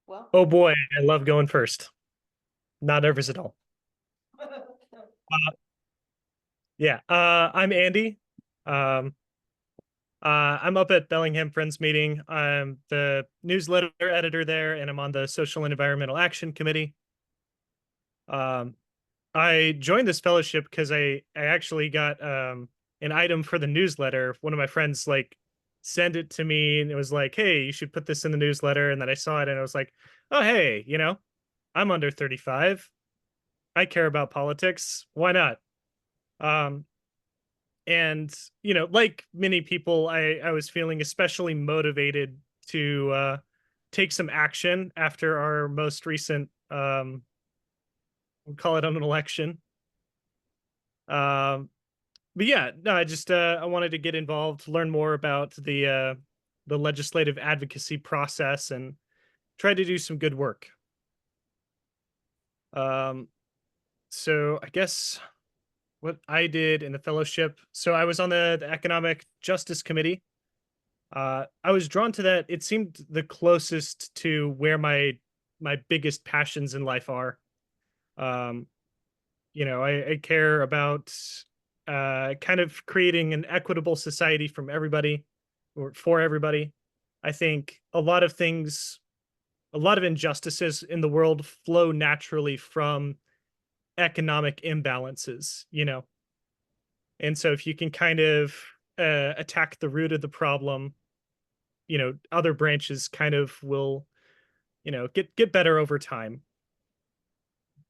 Well, Oh boy, I love going first. Not nervous at all. Uh, yeah, I'm Andy. Um, I'm up at Bellingham Friends Meeting. I'm the newsletter editor there, and I'm on the Social and Environmental Action Committee. Um, I joined this fellowship because I actually got an item for the newsletter. One of my friends sent it to me, and it was like, "Hey, you should put this in the newsletter." And then I saw it, and I was like, "Oh, hey, I'm under 35. I care about politics. Why not?" Um, and like many people, I was feeling especially motivated to take some action after our most recent we'll call it an election. Um, but yeah, no, I just I wanted to get involved, learn more about the legislative advocacy process, and try to do some good work. Um, so I guess what I did in the fellowship. So I was on the Economic Justice Committee. I was drawn to that. It seemed the closest to where my biggest passions in life are. Um, I care about kind of creating an equitable society from everybody or for everybody. I think a lot of injustices in the world flow naturally from economic imbalances. And so if you can kind of attack the root of the problem, other branches kind of will, get better over time.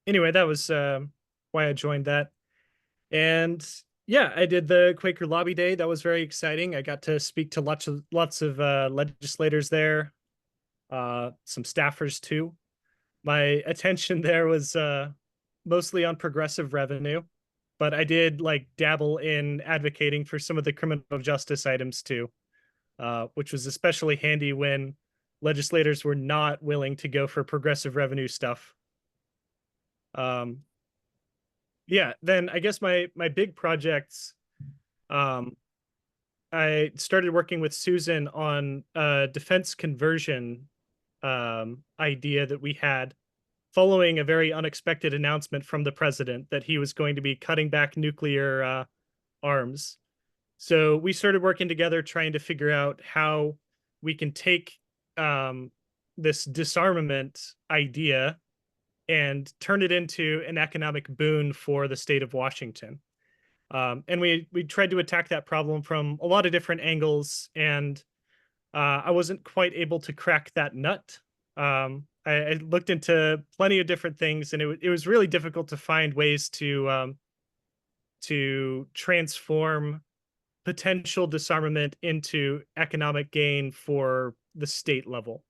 Anyway, that was why I joined that. And yeah, I did the Quaker Lobby Day. That was very exciting. I got to speak to lots of legislators there, some staffers too. My attention there was mostly on progressive revenue, but I did dabble in advocating for some of the criminal justice items too, which was especially handy when legislators were not willing to go for progressive revenue stuff. Um, yeah, then I guess my big projects. Um, I started working with Susan on a defense conversion idea that we had following a very unexpected announcement from the president that he was going to be cutting back nuclear arms. So we started working together trying to figure out how we can take um, this disarmament idea and turn it into an economic boon for the state of Washington. And we tried to attack that problem from a lot of different angles, and I wasn't quite able to crack that nut. I looked into plenty of different things, and it was really difficult to find ways to transform potential disarmament into economic gain for the state level.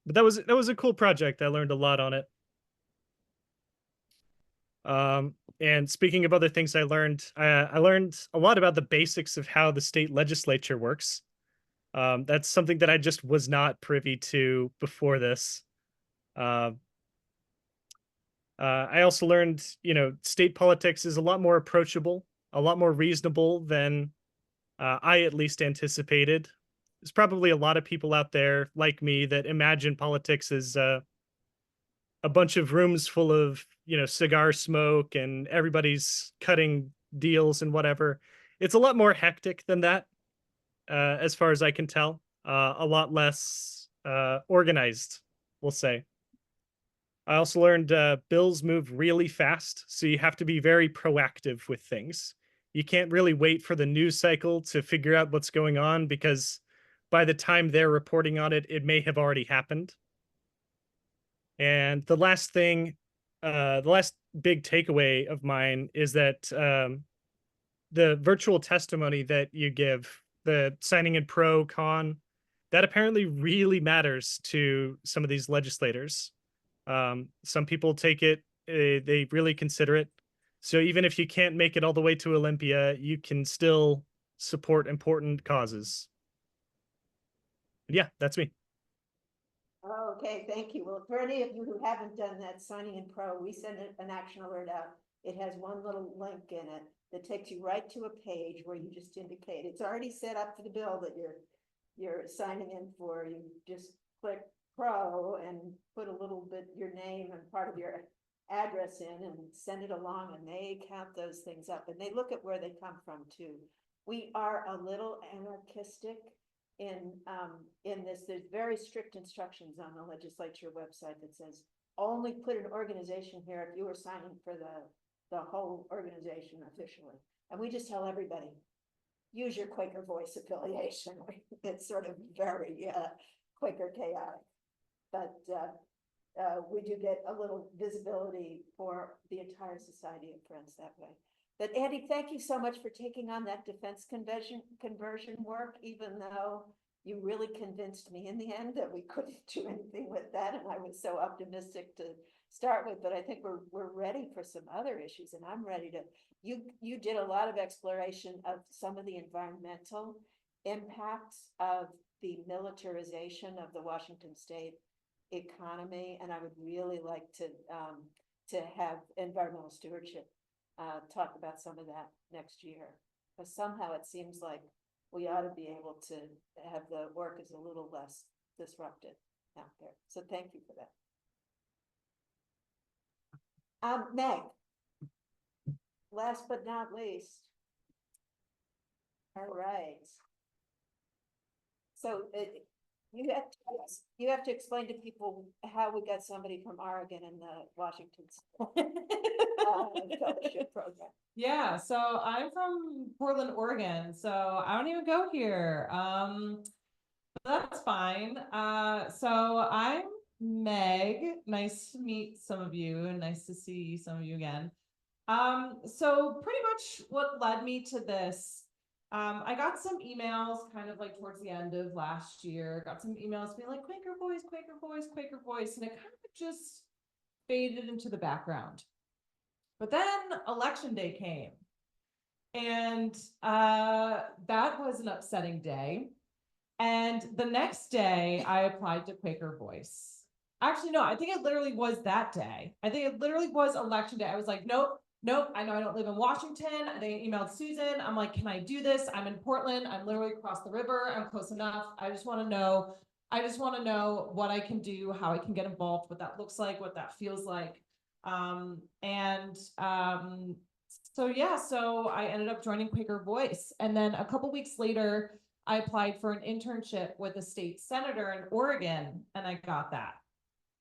But that was a cool project. I learned a lot on it. And speaking of other things I learned a lot about the basics of how the state legislature works. That's something that I just was not privy to before this. Uh, I also learned, state politics is a lot more approachable, a lot more reasonable than I at least anticipated. There's probably a lot of people out there like me that imagine politics as a bunch of rooms full of cigar smoke and everybody's cutting deals and whatever. It's a lot more hectic than that, as far as I can tell. A lot less organized, we'll say. I also learned bills move really fast, so you have to be very proactive with things. You can't really wait for the news cycle to figure out what's going on because by the time they're reporting on it, it may have already happened. And the last big takeaway of mine is that the virtual testimony that you give, the signing in pro con, that apparently really matters to some of these legislators. Some people take it, they really consider it. So even if you can't make it all the way to Olympia, you can still support important causes. Yeah, that's me. oh, okay, thank you. Well, for any of you who haven't done that signing in pro, we send an action alert out. It has one little link in it that takes you right to a page where you just indicate it's already set up for the bill that you're signing in for. You just click pro and put a little bit your name and part of your address in and send it along, and they count those things up and they look at where they come from too. We are a little anarchistic in this. There's very strict instructions on the legislature website that says only put an organization here if you are signing for the whole organization officially. And we just tell everybody, use your Quaker Voice affiliation. It's sort of very Quaker chaotic, but we do get a little visibility for the entire Society of Friends that way. But Andy, thank you so much for taking on that defense conversion work, even though you really convinced me in the end that we couldn't do anything with that, and I was so optimistic to start with. But I think we're ready for some other issues, and I'm ready to. You did a lot of exploration of some of the environmental impacts of the militarization of the Washington State economy, and I would really like to have environmental stewardship talk about some of that next year, because somehow it seems like we ought to be able to have the work is a little less disrupted out there. So thank you for that. Meg, last but not least. All right. So you have to explain to people how we got somebody from Oregon in the Washington fellowship program. Yeah, so I'm from Portland, Oregon, so I don't even go here. But that's fine. So I'm Meg. Nice to meet some of you and nice to see some of you again. So pretty much what led me to this, I got some emails kind of like towards the end of last year, got some emails being like Quaker Voice, Quaker Voice, Quaker Voice, and it kind of just faded into the background. But then election day came, and that was an upsetting day. And the next day I applied to Quaker Voice. Actually, no, I think it literally was that day. I think it literally was election day. I was like, nope, I know I don't live in Washington. I think I emailed Susan. I'm like, can I do this? I'm in Portland. I'm literally across the river. I'm close enough. I just want to know what I can do, how I can get involved, what that looks like, what that feels like. So yeah, so I ended up joining Quaker Voice. And then a couple weeks later, I applied for an internship with a state senator in Oregon, and I got that.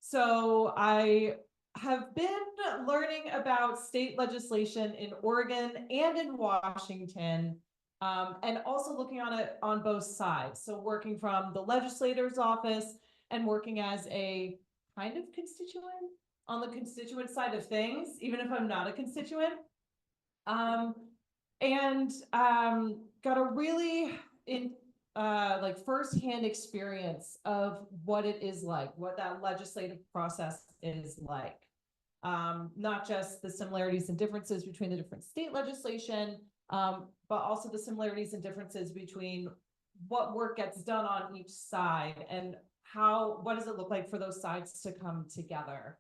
So I have been learning about state legislation in Oregon and in Washington, and also looking on it on both sides. So working from the legislator's office and working as a kind of constituent on the constituent side of things, even if I'm not a constituent. Got a really like firsthand experience of what it is like, what that legislative process is like. Not just the similarities and differences between the different state legislation, but also the similarities and differences between what work gets done on each side and what does it look like for those sides to come together.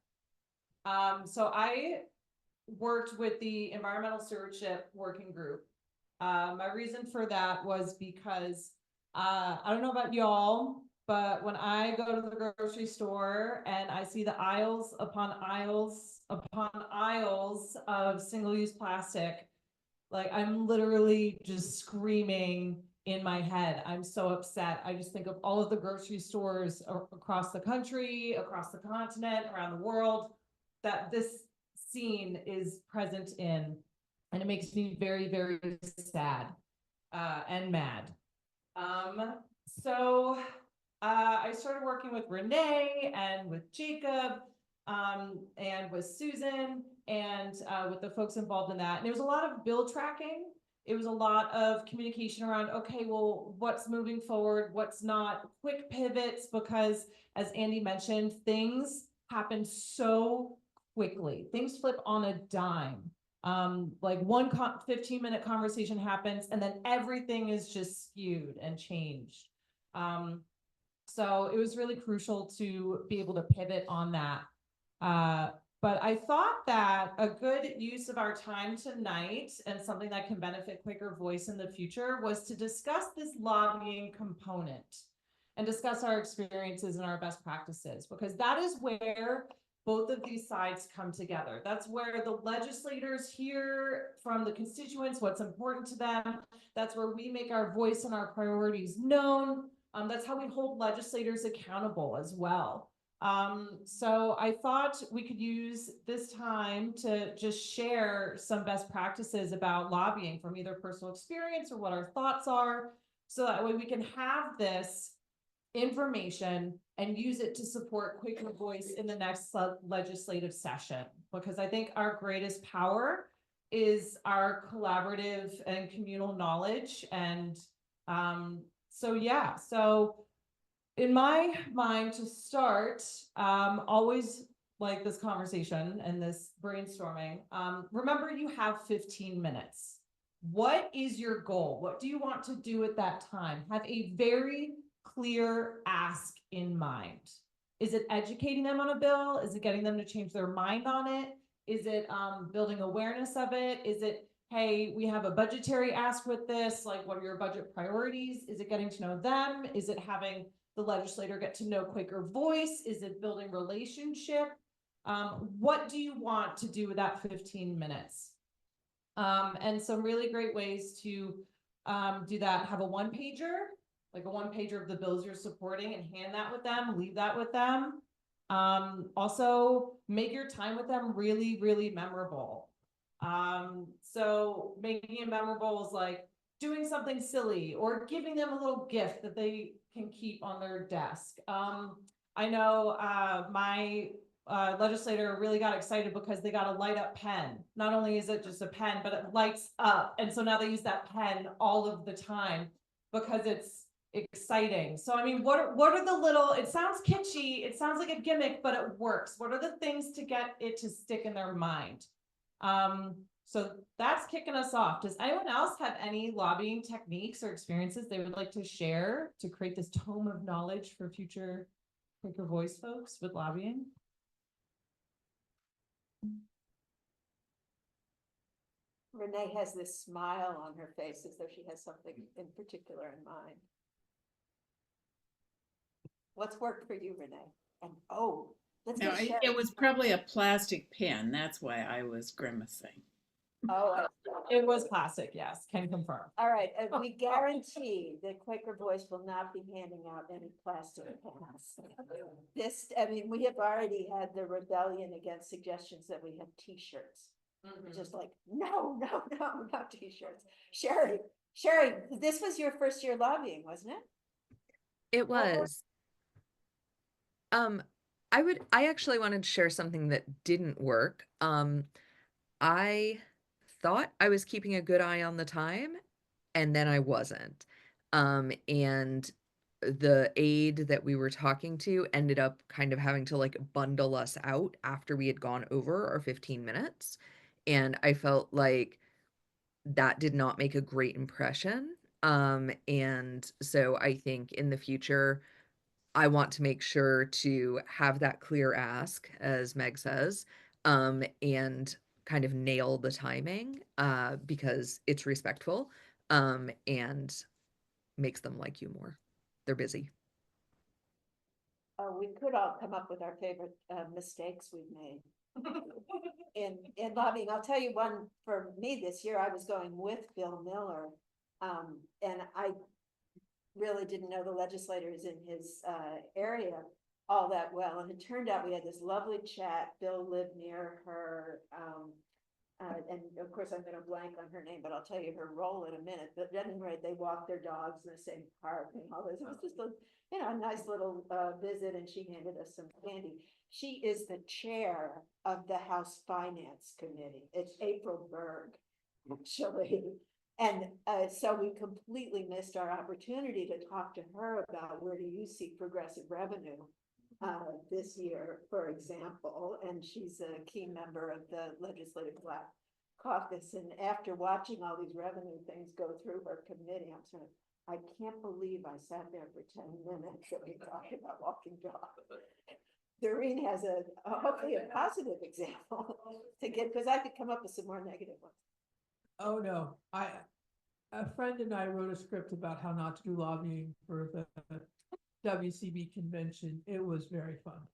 So I worked with the environmental stewardship working group. My reason for that was because I don't know about y'all, but when I go to the grocery store and I see the aisles upon aisles upon aisles of single-use plastic, like I'm literally just screaming in my head. I'm so upset. I just think of all of the grocery stores across the country, across the continent, around the world, that this scene is present in, and it makes me very, very sad and mad. So I started working with Renee and with Jacob and with Susan and with the folks involved in that. And there was a lot of bill tracking. It was a lot of communication around, okay, well, what's moving forward, what's not, quick pivots, because as Andy mentioned, things happen so quickly. Things flip on a dime. Like one 15-minute conversation happens and then everything is just skewed and changed. So it was really crucial to be able to pivot on that. But I thought that a good use of our time tonight and something that can benefit Quaker Voice in the future was to discuss this lobbying component. and discuss our experiences and our best practices, because that is where both of these sides come together. That's where the legislators hear from the constituents what's important to them. That's where we make our voice and our priorities known. That's how we hold legislators accountable as well. So I thought we could use this time to just share some best practices about lobbying from either personal experience or what our thoughts are. So that way we can have this information and use it to support Quaker Voice in the next legislative session. Because I think our greatest power is our collaborative and communal knowledge. And so in my mind, to start, always like this conversation and this brainstorming, remember you have 15 minutes. What is your goal? What do you want to do at that time? Have a very clear ask in mind. Is it educating them on a bill? Is it getting them to change their mind on it? Is it building awareness of it? Is it, hey, we have a budgetary ask with this, like what are your budget priorities? Is it getting to know them? Is it having the legislator get to know Quaker Voice? Is it building relationship? What do you want to do with that 15 minutes? And some really great ways to do that. Have a one-pager, like a one-pager of the bills you're supporting, and hand that with them, leave that with them. Also make your time with them really, really memorable. So making it memorable is like doing something silly or giving them a little gift that they can keep on their desk. I know my legislator really got excited because they got a light up pen. Not only is it just a pen, but it lights up. And so now they use that pen all of the time because it's exciting. So, I mean, what are the little, it sounds kitschy, it sounds like a gimmick, but it works. What are the things to get it to stick in their mind? So that's kicking us off. Does anyone else have any lobbying techniques or experiences they would like to share to create this tome of knowledge for future Quaker Voice folks with lobbying? Renee has this smile on her face as though she has something in particular in mind. What's worked for you, Renee? And let's No, get it, Sherry. it was probably a plastic pen. That's why I was grimacing. It was plastic, yes, can confirm. All right, we guarantee that Quaker Voice will not be handing out any plastic pens. This, I mean, we have already had the rebellion against suggestions that we have T-shirts. Just like, no T-shirts. Sherry, this was your first year lobbying, wasn't it? It was. I actually wanted to share something that didn't work. I thought I was keeping a good eye on the time, and then I wasn't. And the aide that we were talking to ended up kind of having to like bundle us out after we had gone over our 15 minutes. And I felt like that did not make a great impression. And so I think in the future, I want to make sure to have that clear ask, as Meg says, and kind of nail the timing, because it's respectful, and makes them like you more. They're busy. We could all come up with our favorite mistakes we've made in lobbying. I'll tell you one for me this year. I was going with Bill Miller, and I really didn't know the legislators in his area all that well. And it turned out we had this lovely chat. Bill lived near her. And of course, I'm going to blank on her name, but I'll tell you her role in a minute. But at any rate, they walked their dogs in the same park and all this. It was just a nice little visit, and she handed us some candy. She is the chair of the House Finance Committee. It's April Berg, actually. And so we completely missed our opportunity to talk to her about where do you see progressive revenue this year, for example. And she's a key member of the Legislative Black Caucus. And after watching all these revenue things go through her committee, I can't believe I sat there for 10 minutes and we talked about walking dogs. Doreen has hopefully a positive example to get, because I could come up with some more negative ones. Oh, no, a friend and I wrote a script about how not to do lobbying for the WCB convention. It was very fun.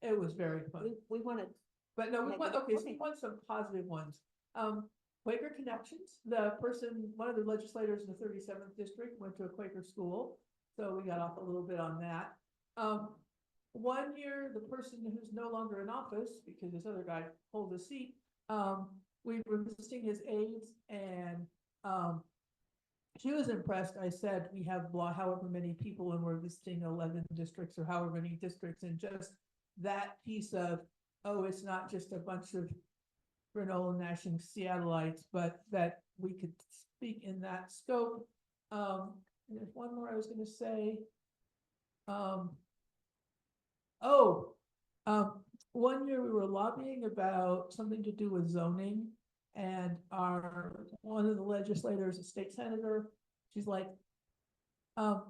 It was very fun. We wanted, But no, we Make want, it okay, so we funny. want some positive ones. Quaker Connections, one of the legislators in the 37th district went to a Quaker school. So we got off a little bit on that. 1 year, the person who's no longer in office, because this other guy pulled the seat, we were visiting his aides and, she was impressed. I said, we have however many people and we're visiting 11 districts or however many districts, and just that piece of, oh, it's not just a bunch of granola gnashing Seattleites, but that we could speak in that scope. There's one more I was gonna say. One year we were lobbying about something to do with zoning, and one of the legislators, a state senator, she's like, I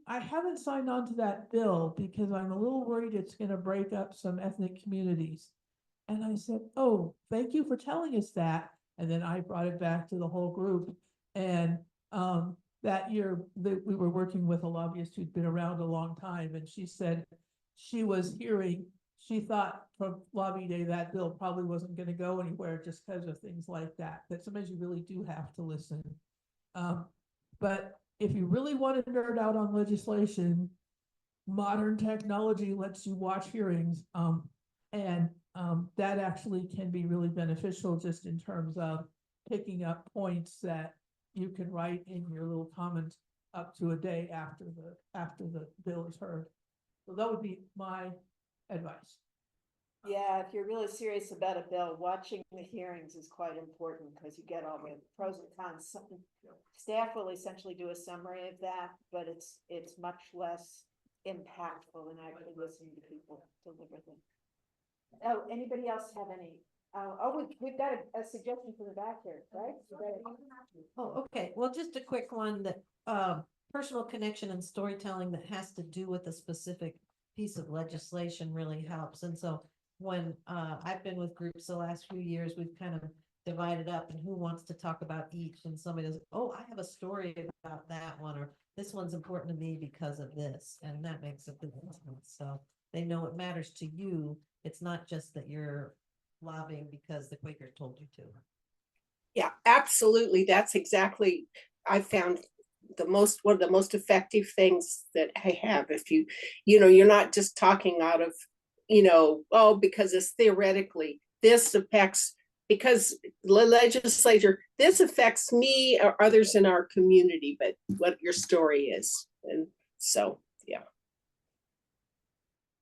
haven't signed on to that bill because I'm a little worried it's gonna break up some ethnic communities. And I said, oh, thank you for telling us that. And then I brought it back to the whole group. And that year we were working with a lobbyist who'd been around a long time, and she said she thought from lobby day that bill probably wasn't going to go anywhere just because of things like that. That sometimes you really do have to listen. But if you really want to nerd out on legislation, modern technology lets you watch hearings. And that actually can be really beneficial just in terms of picking up points that you can write in your little comments up to a day after the bill is heard. So that would be my advice. yeah, if you're really serious about a bill, watching the hearings is quite important because you get all the pros and cons. Staff will essentially do a summary of that, but it's much less impactful than actually listening to people deliberately. Oh, anybody else have any? We've got a suggestion from the back here, right? Oh, okay. Well, just a quick one that, personal connection and storytelling that has to do with a specific piece of legislation really helps. And so when, I've been with groups the last few years, we've kind of divided up and who wants to talk about each, and somebody does, oh, I have a story about that one, or this one's important to me because of this, and that makes a big difference. So they know it matters to you. It's not just that you're lobbying because the Quakers told you to. Yeah, absolutely. That's exactly, I found one of the most effective things that I have. If you're not just talking out of, oh, because it's theoretically, this affects, because the legislature, this affects me or others in our community, but what your story is. And so, yeah.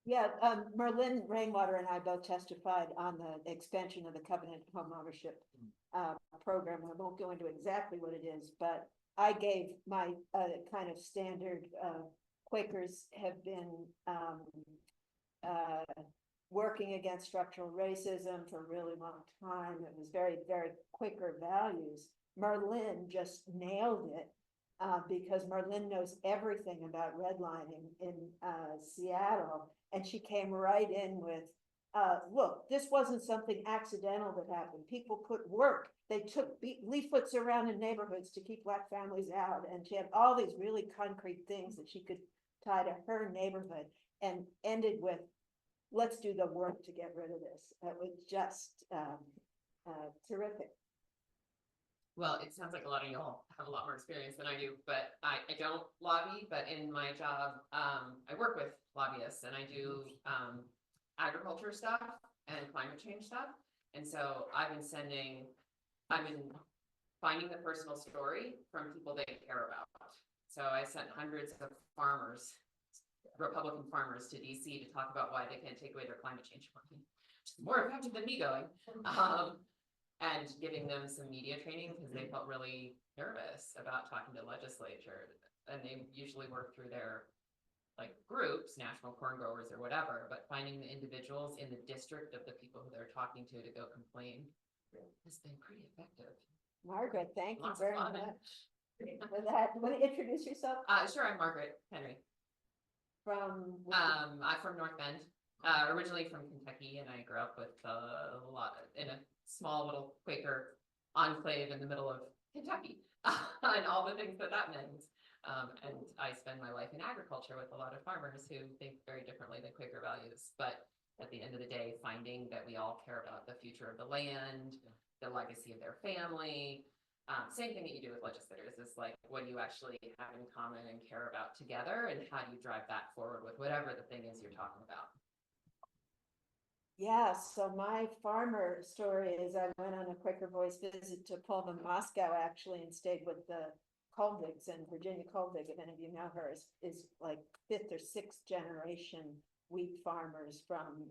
Yeah, Merlin Rainwater and I both testified on the expansion of the covenant home ownership program. I won't go into exactly what it is, but I gave my kind of standard. Quakers have been working against structural racism for a really long time. It was very, very Quaker values. Merlin just nailed it. Because Merlin knows everything about redlining in Seattle. And she came right in with, look, this wasn't something accidental that happened. People put work. They took leaflets around in neighborhoods to keep Black families out. And she had all these really concrete things that she could tie to her neighborhood, and ended with, let's do the work to get rid of this. That was just terrific. Well, it sounds like a lot of y'all have a lot more experience than I do, but I don't lobby, but in my job, I work with lobbyists and I do agriculture stuff and climate change stuff. And so I've been finding the personal story from people they care about. So I sent hundreds of farmers, Republican farmers, to DC to talk about why they can't take away their climate change money, which is more effective than me going. And giving them some media training because they felt really nervous about talking to legislature, and they usually work through their groups, national corn growers or whatever, but finding the individuals in the district of the people who they're talking to go complain has been pretty effective. Margaret, thank you Lots of very fun. much for that. Want to introduce yourself? Sure, I'm Margaret Henry. From I'm from North Bend, originally from Kentucky, and I grew up with in a small little Quaker enclave in the middle of Kentucky, and all the things that meant. And I spend my life in agriculture with a lot of farmers who think very differently than Quaker values. But at the end of the day, finding that we all care about the future of the land, the legacy of their family. Same thing that you do with legislators is like, what do you actually have in common and care about together? And how do you drive that forward with whatever the thing is you're talking about? Yeah, so my farmer story is I went on a Quaker Voice visit to Pullman, Moscow, actually, and stayed with the Coldigs, and Virginia Coldig, if any of you know her, is like 5th or 6th generation wheat farmers from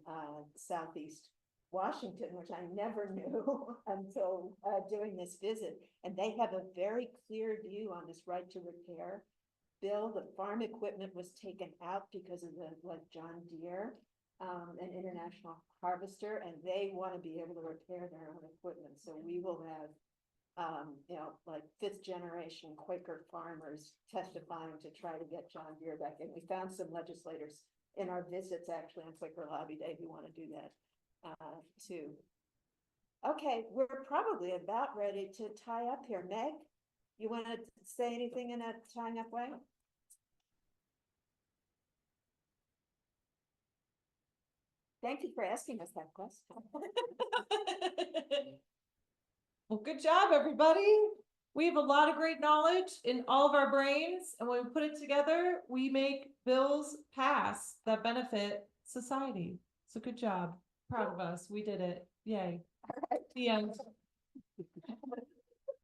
Southeast Washington, which I never knew until doing this visit. And they have a very clear view on this right to repair bill. The farm equipment was taken out because of the like John Deere. An international harvester, and they want to be able to repair their own equipment. So we will have, like 5th generation Quaker farmers testifying to try to get John Deere back. And we found some legislators in our visits actually on Quaker Lobby Day who want to do that too. Okay, we're probably about ready to tie up here. Meg, you want to say anything in a tying up way? Thank you for asking us that question. Well, good job, everybody. We have a lot of great knowledge in all of our brains, and when we put it together, we make bills pass that benefit society. So good job. Proud of us. We did it. Yay. The end.